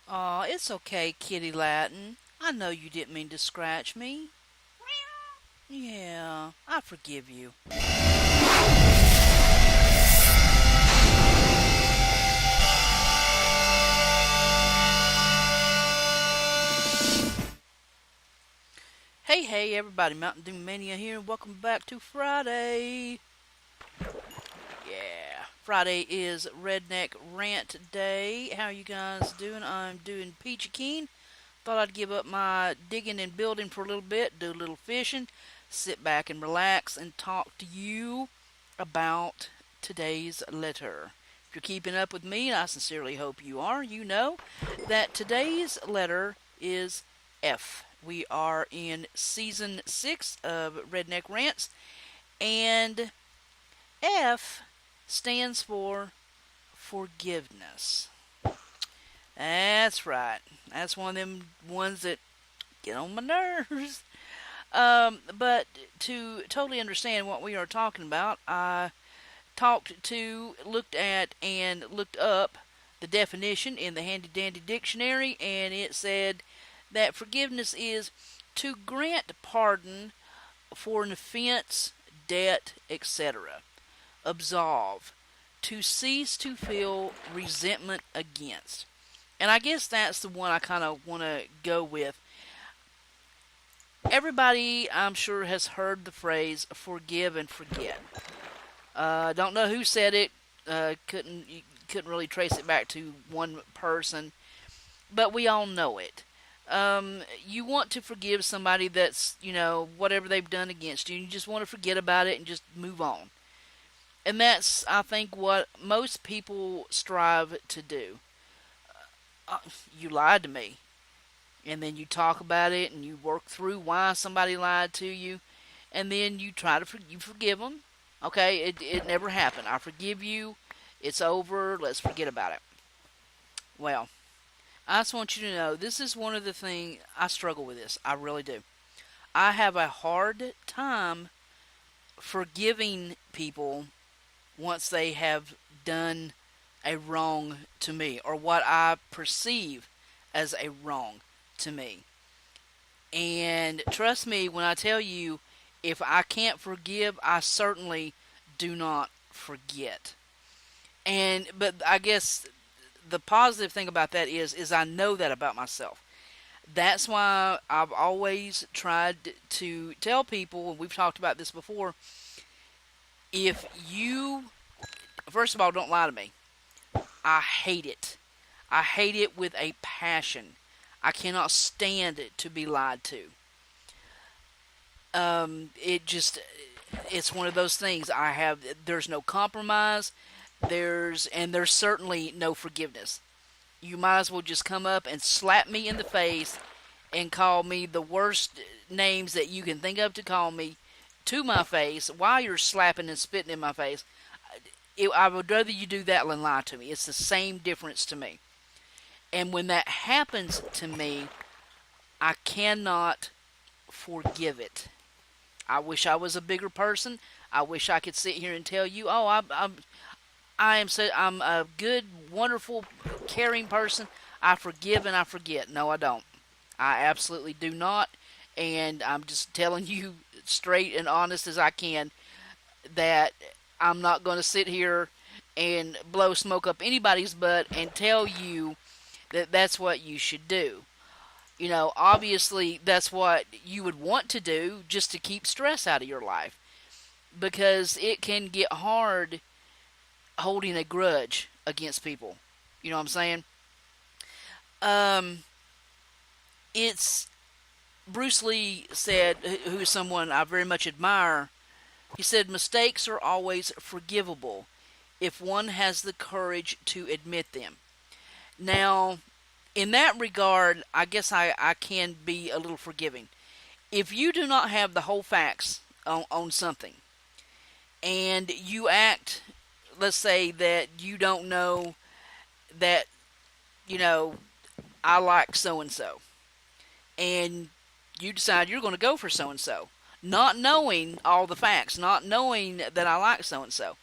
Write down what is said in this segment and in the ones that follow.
Aw, it's okay, Kitty Latin. I know you didn't mean to scratch me. Yeah, I forgive you. Hey, everybody, Mntdewmania here, and welcome back to Friday. Yeah, Friday is Redneck Rant Day. How you guys doing? I'm doing peachy keen. Thought I'd give up my digging and building for a little bit, do a little fishing, sit back and relax, and talk to you about today's letter. If you're keeping up with me, and I sincerely hope you are, you know that today's letter is F. We are in season 6 of Redneck Rants, and F stands for forgiveness. That's right. That's one of them ones that get on my nerves. But to totally understand what we are talking about, I looked at, and looked up the definition in the handy dandy dictionary, and it said that forgiveness is to grant pardon for an offense, debt, etc. Absolve, to cease to feel resentment against. And I guess that's the one I kind of want to go with. Everybody, I'm sure, has heard the phrase forgive and forget. Don't know who said it. Couldn't really trace it back to one person, but we all know it. You want to forgive somebody that's, whatever they've done against you. You just want to forget about it and just move on. And that's, I think, what most people strive to do. Uh, you lied to me. And then you talk about it and you work through why somebody lied to you. And then you try to you forgive them. Okay, it never happened. I forgive you. It's over. Let's forget about it. Well, I just want you to know this is one of the things I struggle with this. I really do. I have a hard time forgiving people once they have done a wrong to me, or what I perceive as a wrong to me. And trust me when I tell you, if I can't forgive, I certainly do not forget. But I guess the positive thing about that is I know that about myself. That's why I've always tried to tell people, and we've talked about this before, if you, first of all, don't lie to me. I hate it. I hate it with a passion. I cannot stand it to be lied to. It's one of those things. There's no compromise. There's certainly no forgiveness. You might as well just come up and slap me in the face and call me the worst names that you can think of to call me to my face while you're slapping and spitting in my face. I would rather you do that than lie to me. It's the same difference to me. And when that happens to me, I cannot forgive it. I wish I was a bigger person. I wish I could sit here and tell you, oh, I'm a good, wonderful, caring person. I forgive and I forget. No, I don't. I absolutely do not. And I'm just telling you straight and honest as I can that I'm not going to sit here and blow smoke up anybody's butt and tell you that that's what you should do. Obviously, that's what you would want to do just to keep stress out of your life, because it can get hard holding a grudge against people. You know what I'm saying? Um, it's Bruce Lee said, who is someone I very much admire. He said, mistakes are always forgivable if one has the courage to admit them. Now, in that regard, I guess I can be a little forgiving. If you do not have the whole facts on something, and you act, let's say that you don't know that, you know, I like so and so, and you decide you're going to go for so and so, not knowing all the facts, not knowing that I like so and so.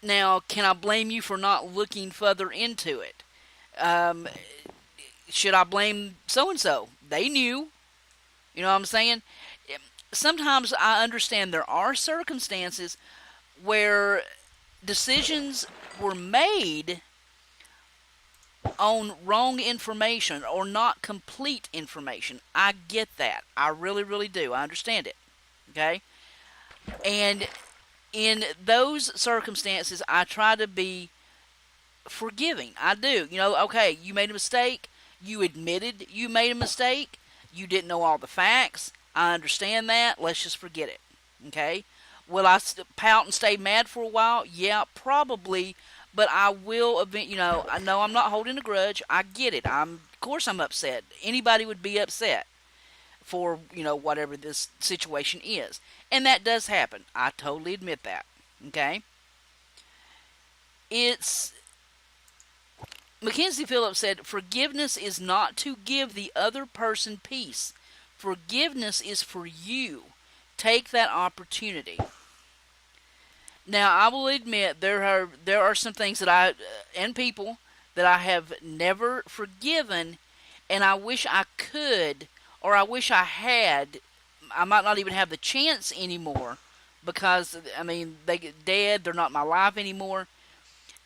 Now, can I blame you for not looking further into it? Um, should I blame so and so? They knew. You know what I'm saying? Sometimes I understand there are circumstances where decisions were made on wrong information or not complete information. I get that. I really, really do. I understand it. Okay? And in those circumstances, I try to be forgiving. I do. Okay, you made a mistake. You admitted you made a mistake. You didn't know all the facts. I understand that. Let's just forget it. Okay? Will I pout and stay mad for a while? Yeah, probably. But I will I know I'm not holding a grudge. I get it. Of course I'm upset. Anybody would be upset for, whatever this situation is. And that does happen. I totally admit that. Okay? It's Mackenzie Phillips said, forgiveness is not to give the other person peace. Forgiveness is for you. Take that opportunity. Now, I will admit there are some things that and people that I have never forgiven, and I wish I could, or I wish I had. I might not even have the chance anymore because, they get dead. They're not in my life anymore.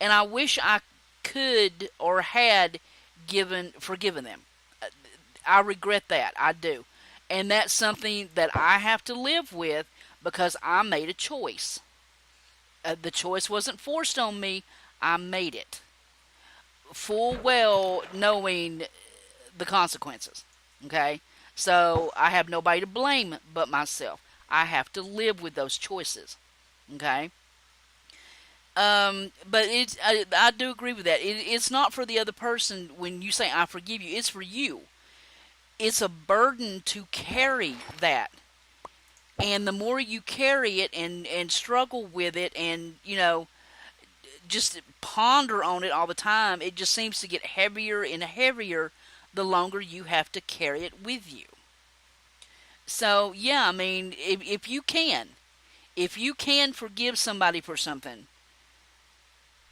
And I wish I could or had forgiven them. I regret that. I do. And that's something that I have to live with because I made a choice. The choice wasn't forced on me. I made it. Full well knowing the consequences. Okay? So I have nobody to blame but myself. I have to live with those choices. Okay? But I do agree with that. It's not for the other person when you say I forgive you. It's for you. It's a burden to carry that. And the more you carry it and struggle with it and, just ponder on it all the time, it just seems to get heavier and heavier the longer you have to carry it with you. So, yeah, if you can forgive somebody for something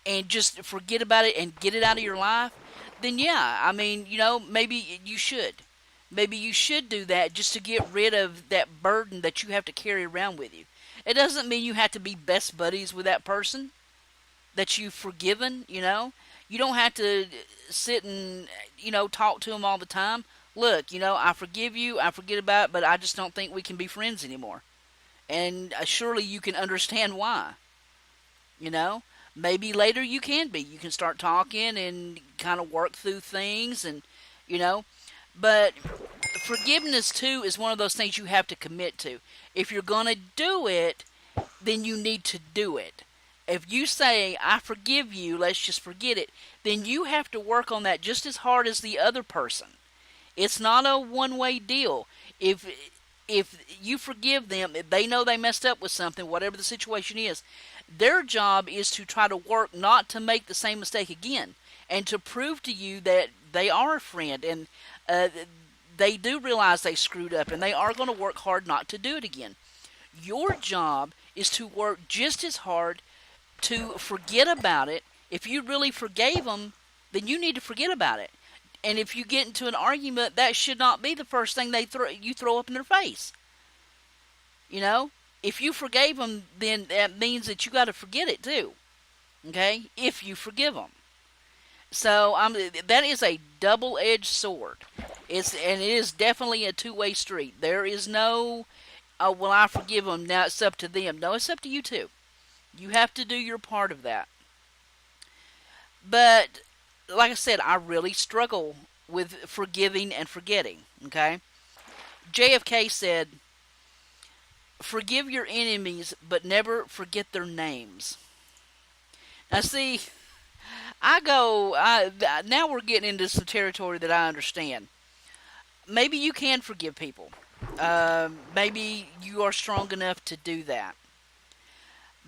and just forget about it and get it out of your life, then yeah, maybe you should. Maybe you should do that just to get rid of that burden that you have to carry around with you. It doesn't mean you have to be best buddies with that person that you've forgiven, You don't have to sit and, talk to them all the time. Look, I forgive you, I forget about it, but I just don't think we can be friends anymore. And surely you can understand why, Maybe later you can be. You can start talking and kind of work through things and, But forgiveness, too, is one of those things you have to commit to. If you're going to do it, then you need to do it. If you say, I forgive you, let's just forget it, then you have to work on that just as hard as the other person. It's not a one-way deal. If you forgive them, if they know they messed up with something, whatever the situation is, their job is to try to work not to make the same mistake again and to prove to you that they are a friend and they do realize they screwed up and they are going to work hard not to do it again. Your job is to work just as hard to forget about it. If you really forgave them, then you need to forget about it. And if you get into an argument, that should not be the first thing you throw up in their face. If you forgave them, then that means that you got to forget it too. Okay? If you forgive them. So that is a double-edged sword. It is definitely a two-way street. There is no, oh, well, I forgive them, now it's up to them. No, it's up to you too. You have to do your part of that. But, like I said, I really struggle with forgiving and forgetting, okay? JFK said, forgive your enemies, but never forget their names. Now, see, now we're getting into some territory that I understand. Maybe you can forgive people. Maybe you are strong enough to do that.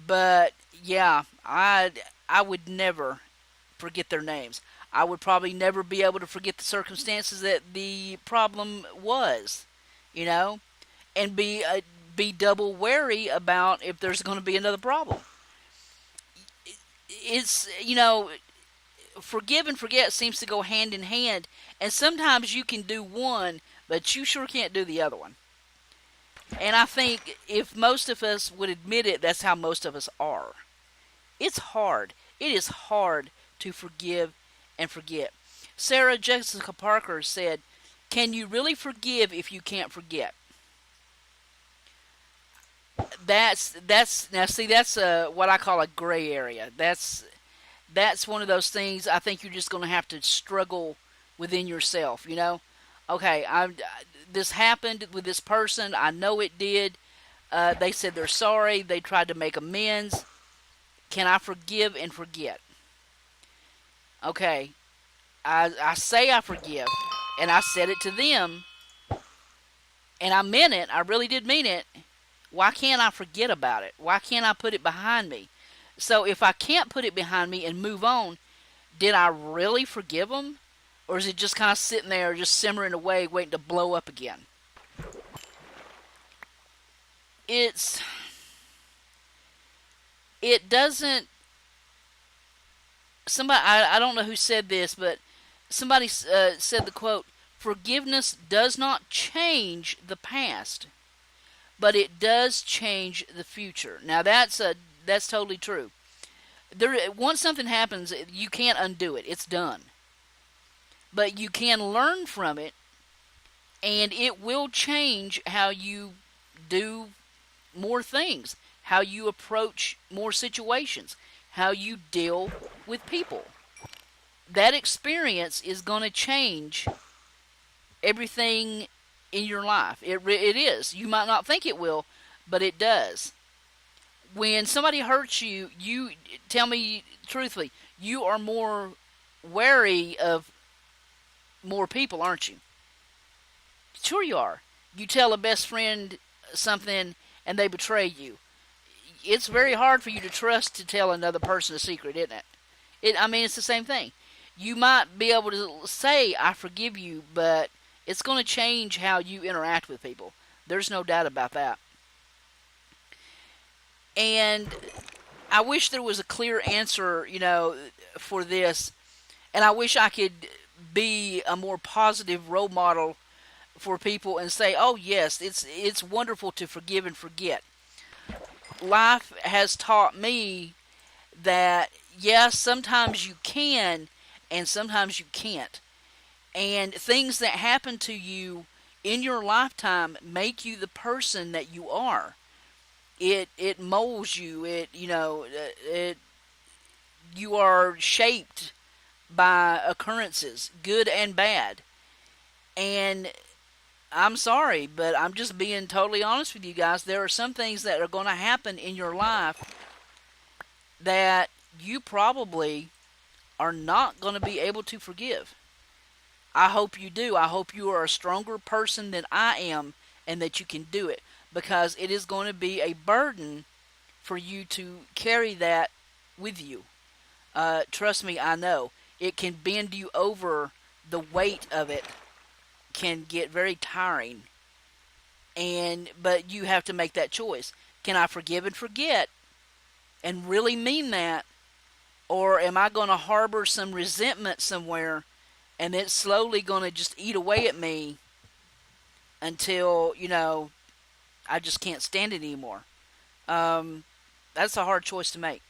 But, yeah, I would never forget their names. I would probably never be able to forget the circumstances that the problem was, and be double wary about if there's going to be another problem. it's, forgive and forget seems to go hand in hand, and sometimes you can do one, but you sure can't do the other one. And I think if most of us would admit it, that's how most of us are. It's hard. It is hard to forgive and forget. Sarah Jessica Parker said, "Can you really forgive if you can't forget?" That's now see that's what I call a gray area. That's one of those things I think you're just going to have to struggle within yourself. Okay, this happened with this person. I know it did. They said they're sorry. They tried to make amends. Can I forgive and forget? Okay, I say I forgive, and I said it to them, and I meant it. I really did mean it. Why can't I forget about it? Why can't I put it behind me? So if I can't put it behind me and move on, did I really forgive them? Or is it just kind of sitting there, just simmering away, waiting to blow up again? It doesn't, somebody, I don't know who said this, but somebody said the quote, "Forgiveness does not change the past, but it does change the future." Now that's totally true. Once something happens, you can't undo it. It's done. But you can learn from it, and it will change how you do more things, how you approach more situations, how you deal with people. That experience is going to change everything in your life. It is. You might not think it will, but it does. When somebody hurts you, you tell me truthfully, you are more wary of more people, aren't you? Sure you are. You tell a best friend something and they betray you. It's very hard for you to trust to tell another person a secret, isn't it? I mean, it's the same thing. You might be able to say, "I forgive you," but it's going to change how you interact with people. There's no doubt about that. And I wish there was a clear answer, for this. And I wish I could be a more positive role model for people and say, "Oh yes, it's wonderful to forgive and forget." Life has taught me that yes, sometimes you can and sometimes you can't. And things that happen to you in your lifetime make you the person that you are. It molds you. You are shaped by occurrences, good and bad. And I'm sorry, but I'm just being totally honest with you guys. There are some things that are going to happen in your life that you probably are not going to be able to forgive. I hope you do. I hope you are a stronger person than I am and that you can do it, because it is going to be a burden for you to carry that with you. Trust me, I know. It can bend you over. The weight of it can get very tiring. But you have to make that choice. Can I forgive and forget and really mean that? Or am I going to harbor some resentment somewhere and it's slowly going to just eat away at me until, I just can't stand it anymore? That's a hard choice to make.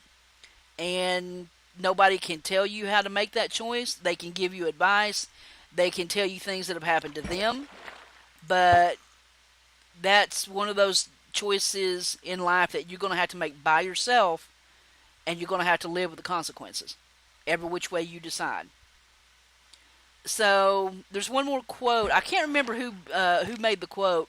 And nobody can tell you how to make that choice. They can give you advice. They can tell you things that have happened to them. But that's one of those choices in life that you're going to have to make by yourself, and you're going to have to live with the consequences, every which way you decide. So there's one more quote. I can't remember who made the quote.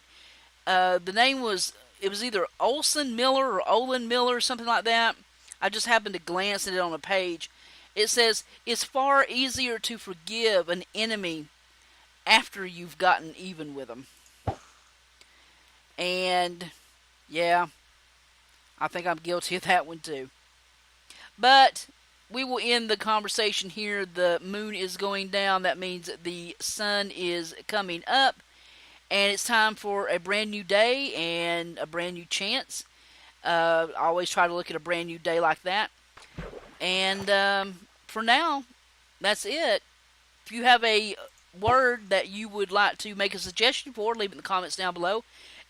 The name was either Olson Miller or Olin Miller, something like that. I just happened to glance at it on a page. It says, "It's far easier to forgive an enemy after you've gotten even with them." And yeah, I think I'm guilty of that one too. But we will end the conversation here. The moon is going down. That means the sun is coming up. And it's time for a brand new day and a brand new chance. I always try to look at a brand new day like that. And for now, that's it. If you have a word that you would like to make a suggestion for, leave it in the comments down below.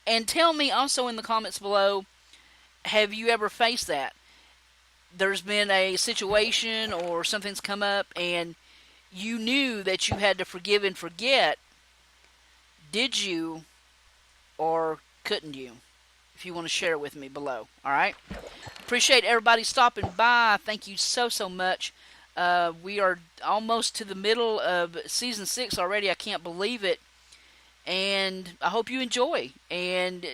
And tell me also in the comments below, have you ever faced that? There's been a situation or something's come up and you knew that you had to forgive and forget. Did you or couldn't you? If you want to share it with me below. Alright? Appreciate everybody stopping by. Thank you so, so much. We are almost to the middle of Season 6 already. I can't believe it. And I hope you enjoy. And,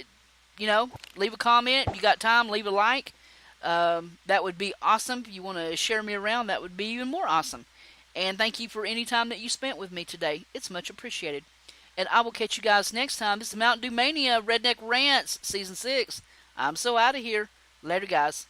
leave a comment. If you got time, leave a like. That would be awesome. If you want to share me around, that would be even more awesome. And thank you for any time that you spent with me today. It's much appreciated. And I will catch you guys next time. This is Mntdewmania, Redneck Rants, Season 6. I'm so out of here. Later, guys.